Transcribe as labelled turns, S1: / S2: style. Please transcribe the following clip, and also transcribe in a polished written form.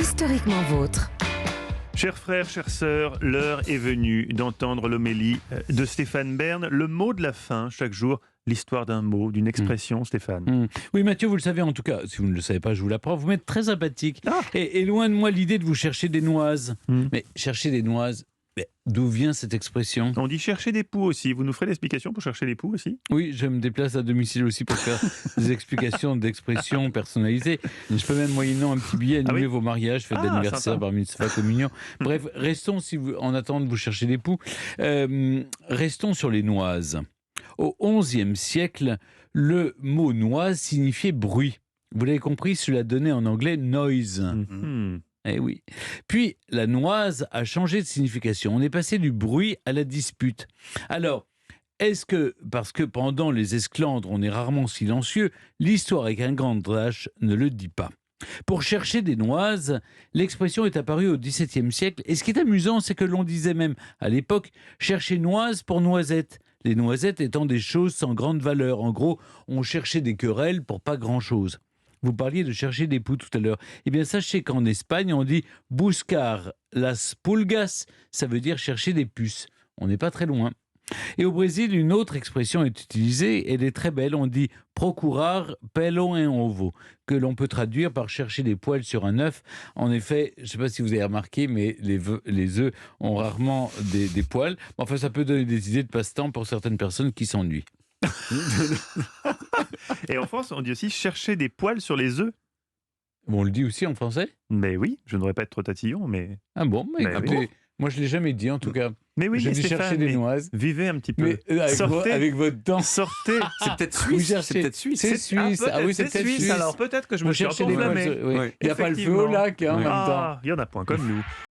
S1: Historiquement vôtre.
S2: Chers frères, chères sœurs, l'heure est venue d'entendre l'homélie de Stéphane Bern. Le mot de la fin, chaque jour, l'histoire d'un mot, d'une expression, Stéphane.
S3: Oui, Mathieu, vous le savez en tout cas, si vous ne le savez pas, je vous l'apprends, vous m'êtes très sympathique. Et loin de moi l'idée de vous chercher des noises. Mais chercher des noises, d'où vient cette expression ?
S2: On dit chercher des poux aussi. Vous nous ferez l'explication pour chercher les poux aussi ?
S3: Oui, je me déplace à domicile aussi pour faire des explications d'expressions personnalisées. Je peux même, moyennant un petit billet, annuler vos mariages, fêtes d'anniversaire, bar mitzvah, communion. Bref, restons, en attendant de vous chercher des poux, restons sur les noises. Au XIe siècle, le mot noise signifiait bruit. Vous l'avez compris, cela donnait en anglais noise. Eh oui. Puis, la noise a changé de signification. On est passé du bruit à la dispute. Alors, est-ce que, parce que pendant les esclandres, on est rarement silencieux, l'histoire avec un grand H ne le dit pas. Pour chercher des noises, l'expression est apparue au XVIIe siècle. Et ce qui est amusant, c'est que l'on disait même, à l'époque, chercher noise pour noisette. Les noisettes étant des choses sans grande valeur. En gros, on cherchait des querelles pour pas grand-chose. Vous parliez de chercher des poux tout à l'heure. Eh bien, sachez qu'en Espagne, on dit « buscar las pulgas », ça veut dire chercher des puces. On n'est pas très loin. Et au Brésil, une autre expression est utilisée, elle est très belle, on dit « procurar pelo en ovo », que l'on peut traduire par « chercher des poils sur un œuf ». En effet, je ne sais pas si vous avez remarqué, mais les œufs ont rarement des poils. Enfin, ça peut donner des idées de passe-temps pour certaines personnes qui s'ennuient.
S2: Et en France, on dit aussi chercher des poils sur les œufs.
S3: On le dit aussi en français ?
S2: Mais oui, je ne voudrais pas être trop tatillon, mais...
S3: Ah bon, mais écoutez,
S2: oui.
S3: Moi je ne l'ai jamais dit en tout cas.
S2: Mais oui,
S3: je vais
S2: Stéphane,
S3: chercher des noises.
S2: Vivez un petit peu.
S3: Mais avec votre temps.
S2: Sortez.
S4: C'est peut-être suisse. C'est peut-être suisse.
S3: C'est suisse.
S2: Ah oui,
S3: c'est peut-être suisse.
S2: Alors peut-être que je me suis
S3: cherchez des
S2: enflammé.
S3: noises. Oui. Il n'y a pas le feu au lac en même temps.
S2: Il y en a point comme nous.